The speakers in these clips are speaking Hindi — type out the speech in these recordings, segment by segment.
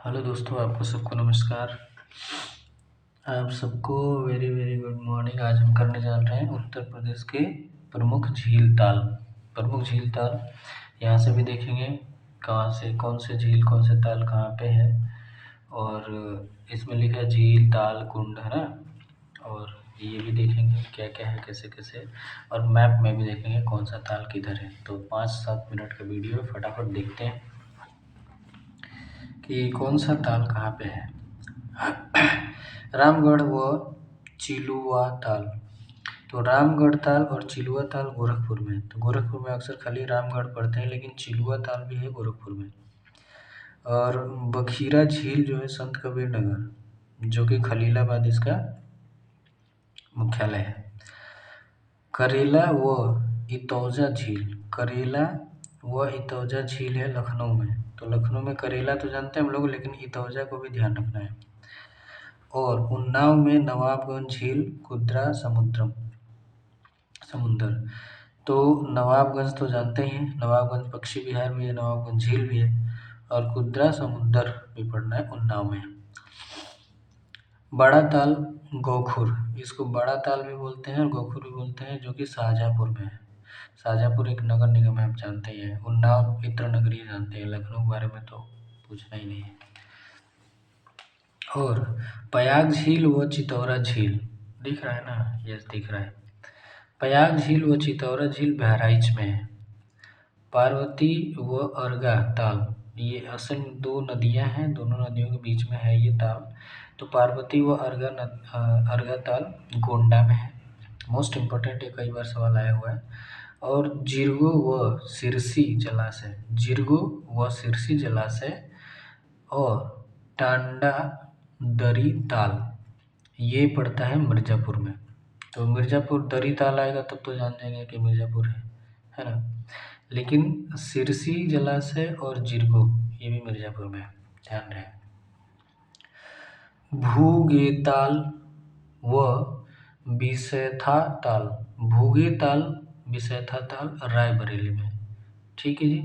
हेलो दोस्तों, आपको सबको नमस्कार। आप सबको वेरी वेरी गुड मॉर्निंग। आज हम करने जा रहे हैं उत्तर प्रदेश के प्रमुख झील ताल। प्रमुख झील ताल यहाँ से भी देखेंगे कहाँ से कौन से झील कौन से ताल कहाँ पे है। और इसमें लिखा है झील ताल कुंड, है ना। और ये भी देखेंगे क्या क्या है, कैसे कैसे। और मैप में भी देखेंगे कौन सा ताल किधर है। तो 5-7 मिनट का वीडियो फटाफट देखते हैं कि कौन सा ताल कहाँ पे है। रामगढ़ व चिलुआ ताल। तो रामगढ़ ताल और चिलुआ ताल गोरखपुर में। तो गोरखपुर में अक्सर खाली रामगढ़ पड़ते हैं, लेकिन चिलुआ ताल भी है गोरखपुर में। और बखीरा झील जो है संत कबीर नगर, जो कि खलीलाबाद इसका मुख्यालय है। करेला व इतौजा झील। करेला व इतौजा झील है लखनऊ में। तो लखनऊ में करेला तो जानते हैं हम लोग, लेकिन इतौजा को भी ध्यान रखना है। और उन्नाव में नवाबगंज झील कुद्रा समुंदर। तो नवाबगंज तो जानते ही हैं, नवाबगंज पक्षी विहार भी है, नवाबगंज झील भी है। और कुद्रा समुंदर भी पड़ना है उन्नाव में। बड़ा ताल गोखुर, इसको बड़ा ताल भी बोलते हैं और गोखुर भी बोलते हैं, जो कि शाहजहाँपुर में है। शाहजहाँपुर एक नगर निगम है, आप जानते ही हैं। उन्नाव इत्र नगरी जानते हैं, लखनऊ के बारे में तो पूछना ही नहीं है। और पयाग झील व चितौरा झील दिख रहा है ना, यस दिख रहा है। पयाग झील व चितौरा झील बहराइच में है। पार्वती व अर्गा ताल, ये असल में दो नदियां हैं, दोनों नदियों के बीच में है ये ताल। तो पार्वती व अर्गा ताल गोंडा में है। मोस्ट इम्पोर्टेंट है, कई बार सवाल आया हुआ है। और जिरगो व सिरसी जलाशय, जिरगो व सिरसी जलाशय और टांडा दरी ताल, ये पड़ता है मिर्ज़ापुर में। तो मिर्ज़ापुर दरी ताल आएगा तब तो जान जाएंगे कि मिर्ज़ापुर है ना। लेकिन सिरसी जलाशय और जिरगो ये भी मिर्ज़ापुर में है, ध्यान रहे। भूगेताल व बिसैथा ताल। भूगेताल बिसैथा ताल रायबरेली में। ठीक है जी,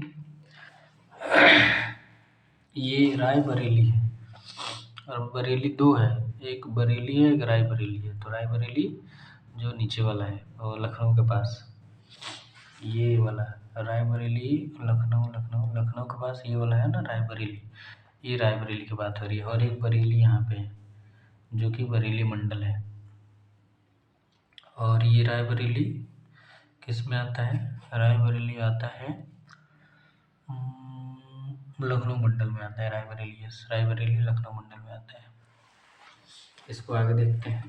ये रायबरेली है। और बरेली दो है, एक बरेली है एक रायबरेली है। तो रायबरेली जो नीचे वाला है और लखनऊ के पास, ये वाला रायबरेली लखनऊ के पास ये वाला है ना रायबरेली। ये रायबरेली की बात हो रही है। और एक बरेली यहाँ पे है, जो कि बरेली मंडल है। और ये रायबरेली किस में आता है? रायबरेली आता है लखनऊ मंडल में आता है रायबरेली। यस, रायबरेली लखनऊ मंडल में आता है। इसको आगे देखते हैं।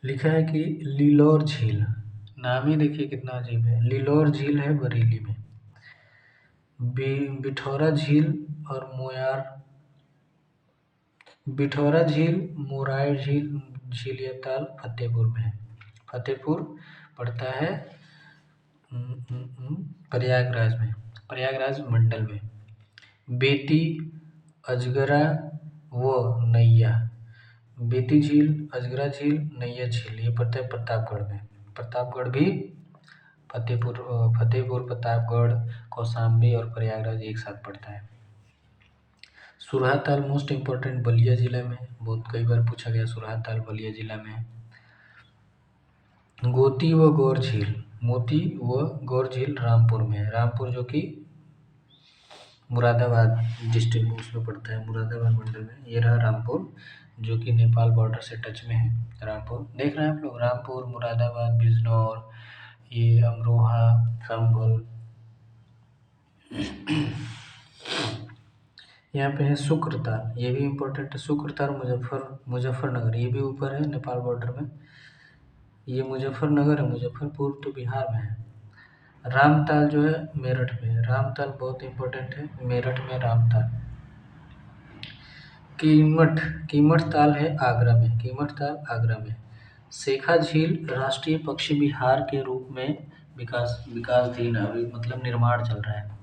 लिखा है कि लीलोर झील, नाम ही देखिए कितना अजीब है। लीलोर झील है बरेली में। बिठौरा झील और बिठौरा झील, मोराय झील या ताल फतेहपुर में है। फतेहपुर पड़ता है प्रयागराज में, प्रयागराज मंडल में। बेती, अजगरा व नैया, बेती झील, अजगरा झील, नैया झील, ये पड़ता है प्रतापगढ़ में। प्रतापगढ़ भी फतेहपुर, प्रतापगढ़, कौशाम्बी और प्रयागराज एक साथ पड़ता है। सुरहा ताल मोस्ट इम्पोर्टेंट बलिया जिला में, बहुत कई बार पूछा गया। सुरहा ताल बलिया जिला में है। मोती व गौर झील रामपुर में है। रामपुर जो कि मुरादाबाद डिस्ट्रिक्ट उसमें पड़ता है, मुरादाबाद मंडल में। ये रहा रामपुर, जो कि नेपाल बॉर्डर से टच में है। रामपुर देख रहे हैं आप लोग, रामपुर, मुरादाबाद, बिजनौर, ये अमरोहा, संभल। यहाँ पे है शुक्रताल, ये भी इम्पोर्टेंट है। शुक्रताल मुजफ्फरनगर, ये भी ऊपर है नेपाल बॉर्डर में। ये मुजफ्फरनगर है, मुजफ्फरपुर तो बिहार में है। रामताल जो है मेरठ में है। रामताल बहुत इम्पोर्टेंट है, मेरठ में रामताल। कीमठ ताल है आगरा में, कीमठ ताल आगरा में। शेखा झील राष्ट्रीय पक्षी विहार के रूप में विकासाधीन है, अभी मतलब निर्माण चल रहा है।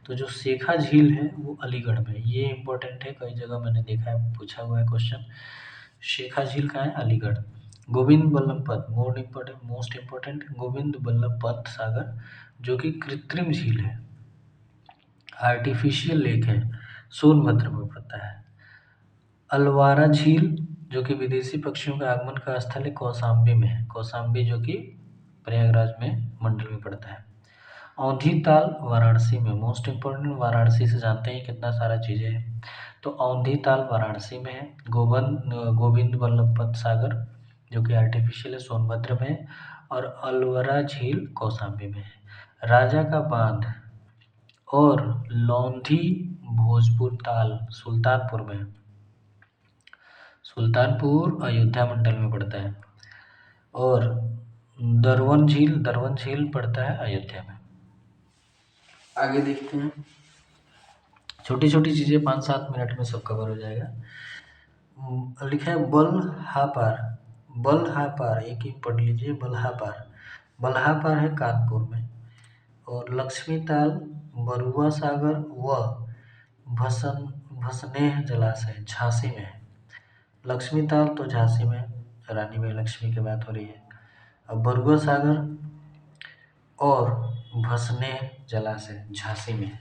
तो जो शेखा झील है वो अलीगढ़ में, ये इम्पोर्टेंट है, कई जगह मैंने देखा है, पूछा हुआ है क्वेश्चन। शेखा झील कहाँ है? अलीगढ़। गोविंद बल्लभ पंत, मोस्ट इम्पोर्टेंट गोविंद बल्लभ पंत सागर, जो कि कृत्रिम झील है। आर्टिफिशियल लेक है, सोनभद्र में पड़ता है। अलवारा झील जो कि विदेशी पक्षियों के आगमन का स्थल है, कौशाम्बी में है। कौशाम्बी जो कि प्रयागराज में मंडल में पड़ता है। औंधी ताल वाराणसी में, मोस्ट इम्पोर्टेंट, वाराणसी से जानते हैं कितना सारा चीज़ें हैं। तो औंधी ताल वाराणसी में है। गोविंद वल्लभ पंत सागर जो कि आर्टिफिशियल है, सोनभद्र में है। और अलवरा झील कौशाम्बी में है। राजा का बांध और लौंधी भोजपुर ताल सुल्तानपुर में है। सुल्तानपुर अयोध्या मंडल में पड़ता है। और दरवन झील पड़ता है अयोध्या में। आगे देखते हैं। छोटी छोटी चीज़ें 5-7 मिनट में सब कवर हो जाएगा। लिखा है बल्हापार, एक ही पढ़ लीजिए, बल्हापार है कानपुर में। और लक्ष्मी ताल, बरुआ सागर व भसनेह जलाशय झांसी में है। लक्ष्मी ताल तो झांसी में, रानी में लक्ष्मी की बात हो रही है। अब बरुआ सागर और भसनेह जलाशय झांसी में है।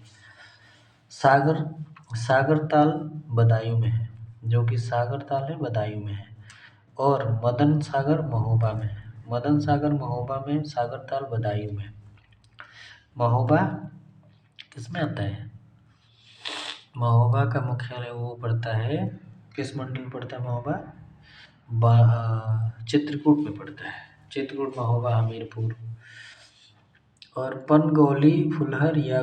सागर ताल बदायूं में है, जो कि सागर ताल है बदायूं में है। और मदन सागर महोबा में है। मदन सागर महोबा में, सागर ताल बदायूं में। महोबा किसमें आता है? महोबा का मुख्यालय वो पड़ता है, किस मंडल में पड़ता है महोबा? चित्रकूट में पड़ता है। चित्रकूट, महोबा, हमीरपुर। और पनगौली फुलहर या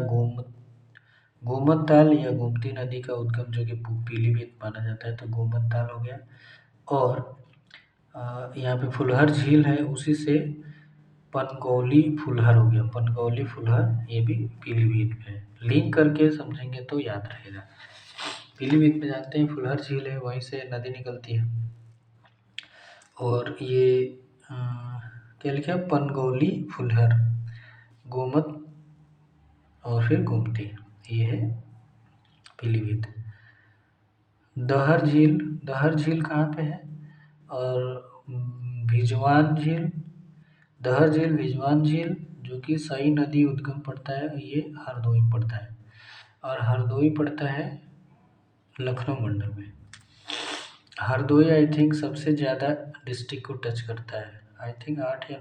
गोमत ताल या गोमती नदी का उद्गम जो कि पीलीभीत माना जाता है, तो गोमत ताल हो गया। और यहाँ पे फुलहर झील है, उसी से पनगौली फुलहर हो गया। पनगौली फुलहर ये भी पीलीभीत में है। लिंक करके समझेंगे तो याद रहेगा। पीलीभीत में जानते हैं फुलहर झील है, वहीं से नदी निकलती है। और ये क्या लिखा है? पनगौली फुलहर, गोमत और फिर गोमती, ये है पीलीभीत। दहर झील कहाँ पे है? और भिजवान झील, दहर झील, भिजवान झील जो कि सई नदी उद्गम पड़ता है, ये हरदोई में पड़ता है। और हरदोई पड़ता है लखनऊ मंडल में। हरदोई आई थिंक सबसे ज़्यादा डिस्ट्रिक्ट को टच करता है। आई थिंक 8 या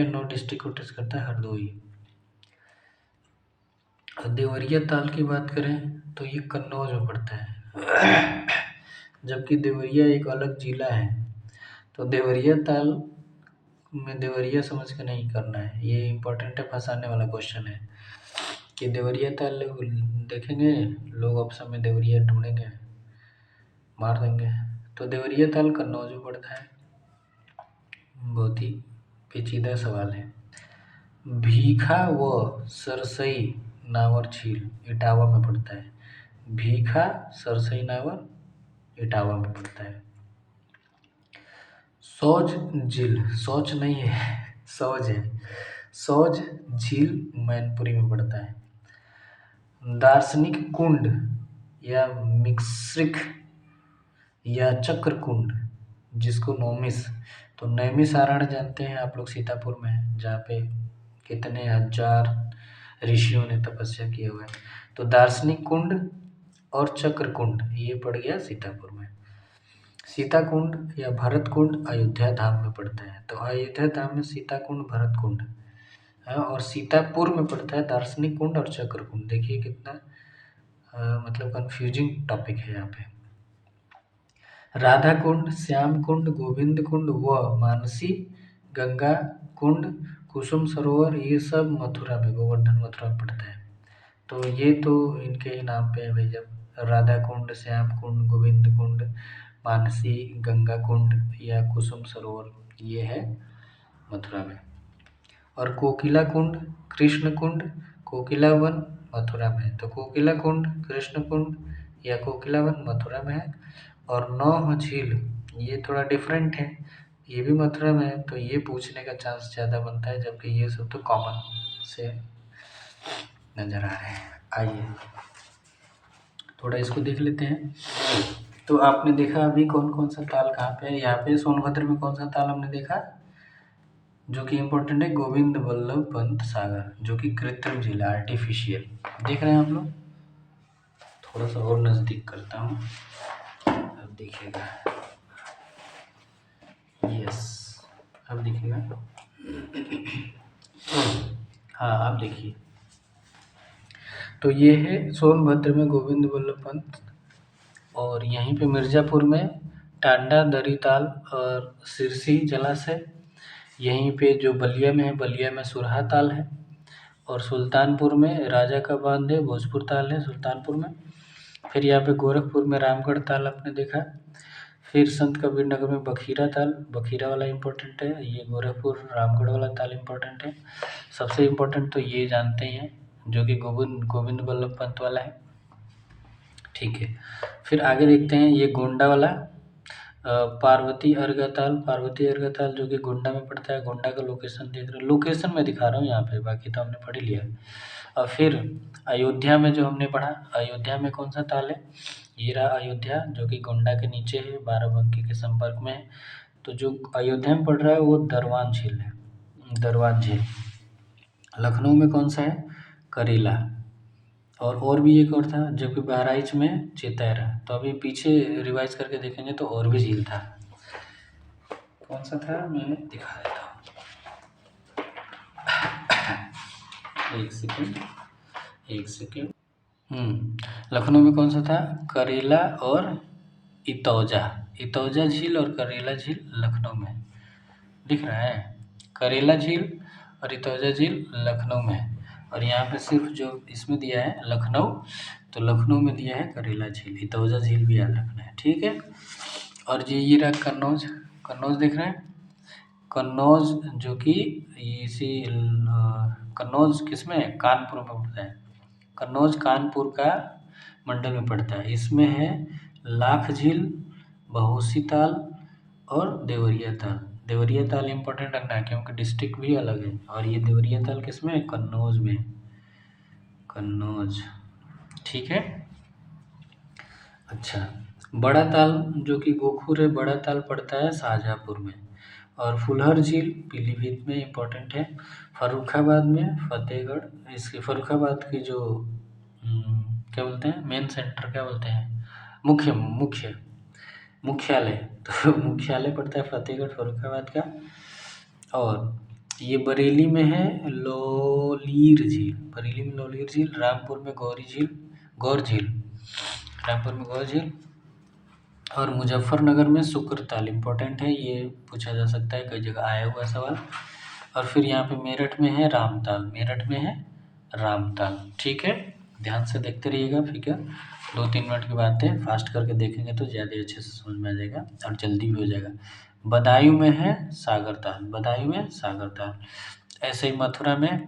9 डिस्ट्रिक्ट को टच करता है हरदोई। देवरिया ताल की बात करें तो ये कन्नौज में पड़ता है, जबकि देवरिया एक अलग जिला है। तो देवरिया ताल में देवरिया समझ के नहीं करना है, ये इम्पोर्टेंट है, फंसाने वाला क्वेश्चन है कि देवरिया ताल देखेंगे लोग, ऑप्शन में देवरिया ढूंढेंगे, मार देंगे। तो देवरिया ताल कन्नौज में पड़ता है। बहुत ही पेचीदा सवाल है। भीखा व सरसई नावर झील इटावा में पड़ता है। भीखा सरसई नावर इटावा में पड़ता है। सौज झील, सोच नहीं है, सौज है। सौज झील मैनपुरी में पड़ता है। दार्शनिक कुंड या मिश्रिक या चक्र कुंड, जिसको तो नैमिषारण्य जानते हैं आप लोग, सीतापुर में है, जहाँ पे कितने हजार ऋषियों ने तपस्या किए हुए। तो दार्शनिक कुंड और चक्र कुंड ये पड़ गया सीतापुर में। सीता कुंड या भरत कुंड अयोध्या धाम में पड़ता है। तो अयोध्या धाम में सीता कुंड, भरत कुंड है। और सीतापुर में पड़ता है दार्शनिक कुंड और चक्र कुंड। देखिए कितना मतलब कंफ्यूजिंग टॉपिक है यहाँ पे। राधा कुंड, श्याम कुंड, गोविंद कुंड व मानसी गंगा कुंड, कुसुम सरोवर, ये सब मथुरा में, गोवर्धन मथुरा में पड़ता है। तो ये तो इनके ही नाम पे है भाई, जब राधा कुंड, श्याम कुंड, गोविंद कुंड, मानसी गंगा कुंड या कुसुम सरोवर, ये है मथुरा में। और कोकिला कुंड, कृष्ण कुंड, कोकिला वन मथुरा में है। तो कोकिला कुंड, कृष्ण कुंड या कोकिला वन मथुरा में है। और नौह झील ये थोड़ा डिफरेंट है, ये भी मथुरा में है, तो ये पूछने का चांस ज़्यादा बनता है, जबकि ये सब तो कॉमन से नज़र आ रहे हैं। आइए थोड़ा इसको देख लेते हैं। तो आपने देखा अभी कौन कौन सा ताल कहाँ पे है। यहाँ पे सोनभद्र में कौन सा ताल हमने देखा? जो कि इम्पोर्टेंट है गोविंद बल्लभ पंत सागर, जो कि कृत्रिम झील है, आर्टिफिशियल। देख रहे हैं आप लोग? थोड़ा सा और नज़दीक करता हूँ, अब देखिएगा। यस, अब देखिएगा। हाँ, आप देखिए। तो ये है सोनभद्र में गोविंद बल्लभ पंत, और यहीं पे मिर्ज़ापुर में टांडा दरिताल और सिरसी जलाशय। यहीं पे जो बलिया में है, बलिया में सुरहा ताल है। और सुल्तानपुर में राजा का बांध है, भोजपुर ताल है सुल्तानपुर में। फिर यहाँ पे गोरखपुर में रामगढ़ ताल आपने देखा। फिर संत कबीर नगर में बखीरा ताल, बखीरा वाला इम्पोर्टेंट है। ये गोरखपुर रामगढ़ वाला ताल इम्पोर्टेंट है। सबसे इम्पोर्टेंट तो ये जानते ही हैं, जो कि गोविंद बल्लभ पंत वाला है। ठीक है, फिर आगे देखते हैं ये गोंडा वाला पार्वती अर्घा ताल, पार्वती अर्घा ताल जो कि गोंडा में पड़ता है। गोंडा का लोकेशन देख रहे हो, लोकेशन मैं दिखा रहा हूँ यहाँ पे, बाकी तो हमने पढ़ ही लिया। और फिर अयोध्या में जो हमने पढ़ा, अयोध्या में कौन सा ताल है? ये रहा अयोध्या, जो कि गोंडा के नीचे है, बाराबंकी के संपर्क में है। तो जो अयोध्या में पड़ रहा है वो दरवान झील है, दरवान झील। लखनऊ में कौन सा है? करेला। और भी एक और था जो कि बहराइच में चेतैरा। तो अभी पीछे रिवाइज करके देखेंगे तो और भी झील था। कौन सा था मैं दिखा देता हूँ, एक सेकेंड। लखनऊ में कौन सा था? करेला और इतौजा, इतौजा झील और करेला झील लखनऊ में दिख रहा है। करेला झील और इतौजा झील लखनऊ में है। और यहाँ पे सिर्फ जो इसमें दिया है लखनऊ, तो लखनऊ में दिया है करेला झील, इतौजा झील भी याद रखना है, ठीक है। और ये रहा कन्नौज, कन्नौज देख रहे हैं? कन्नौज जो कि इसी कन्नौज किसमें? कानपुर में पड़ता है। कन्नौज कानपुर का मंडल में पड़ता है। इसमें है लाख झील, बहोसी ताल और देवरिया ताल। देवरिया ताल इम्पोर्टेंट रखना है क्योंकि डिस्ट्रिक्ट भी अलग है। और ये देवरिया ताल किसमें है? कन्नौज में, कन्नौज, ठीक है। अच्छा, बड़ा ताल जो कि गोखुर है, बड़ा ताल पड़ता है शाहजहाँपुर में। और फुलहर झील पीलीभीत में इम्पोर्टेंट है। फर्रुखाबाद में फतेहगढ़, इसके फर्रुखाबाद की जो क्या बोलते हैं, मेन सेंटर क्या बोलते हैं, मुख्यालय, तो मुख्यालय पड़ता है फतेहगढ़ फर्रुखाबाद का। और ये बरेली में है लोलीर झील, बरेली में लोलीर झील। रामपुर में गौर झील, रामपुर में गौर झील। और मुजफ्फरनगर में शुक्र ताल इम्पोर्टेंट है, ये पूछा जा सकता है, कई जगह आया हुआ सवाल। और फिर यहाँ पे मेरठ में है रामताल, मेरठ में है रामताल, ठीक है। ध्यान से देखते रहिएगा फिगर, 2-3 मिनट की बात है, फास्ट करके देखेंगे तो ज़्यादा अच्छे से समझ में आ जाएगा और जल्दी भी हो जाएगा। बदायूं में है सागर ताल, बदायूं में सागर ताल। ऐसे ही मथुरा में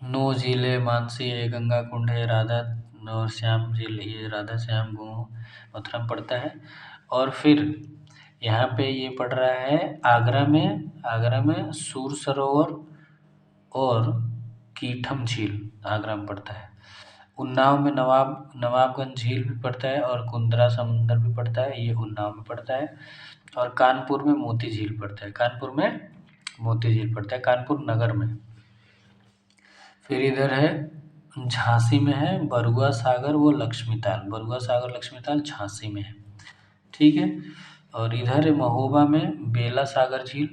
9 झील है, मानसी है, गंगा कुंड है, राधा और श्याम झील, ये राधा श्याम गो मथुरा में पड़ता है। और फिर यहाँ पे ये पड़ रहा है आगरा में सूर सरोवर और कीठम झील आगरा में पड़ता है। उन्नाव में नवाबगंज झील भी पड़ता है और कुंद्रा समुंदर भी पड़ता है, ये उन्नाव में पड़ता है। और कानपुर में मोती झील पड़ता है, कानपुर में मोती झील पड़ता है, कानपुर नगर में। फिर इधर है झांसी में है बरुआ सागर व लक्ष्मीताल, बरुआ सागर लक्ष्मीताल झांसी में है, ठीक है। और इधर है महोबा में बेला सागर झील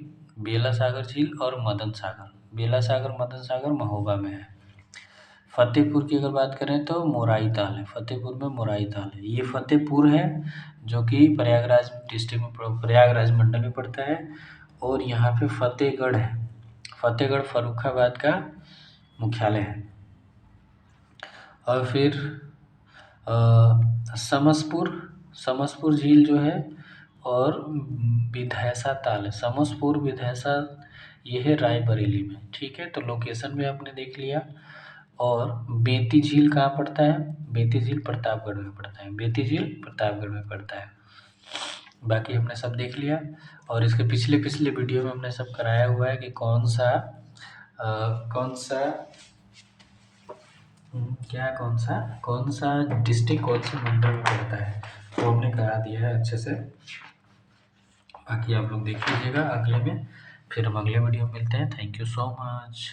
और मदन सागर, बेला सागर मदन सागर महोबा में है। फतेहपुर की अगर बात करें तो मोराई ताल है, फतेहपुर में मोराई ताल है। ये फतेहपुर है जो कि प्रयागराज डिस्ट्रिक्ट में, प्रयागराज मंडल में पड़ता है। और यहाँ पे फतेहगढ़ है, फतेहगढ़ फर्रुखाबाद का मुख्यालय है। और फिर समसपुर झील जो है और विधैसा ताल है, समसपुर विधैसा, ये है रायबरेली में, ठीक है। तो लोकेशन भी आपने देख लिया। और बेती झील कहाँ पड़ता है? बेती झील प्रतापगढ़ में पड़ता है, बेती झील प्रतापगढ़ में पड़ता है। बाकी हमने सब देख लिया। और इसके पिछले वीडियो में हमने सब कराया हुआ है कि कौन सा डिस्ट्रिक्ट कौन से मंडल में पड़ता है, तो हमने करा दिया है अच्छे से। बाकी आप लोग देख लीजिएगा अगले में। फिर हम अगले वीडियो में मिलते हैं। Thank you so much.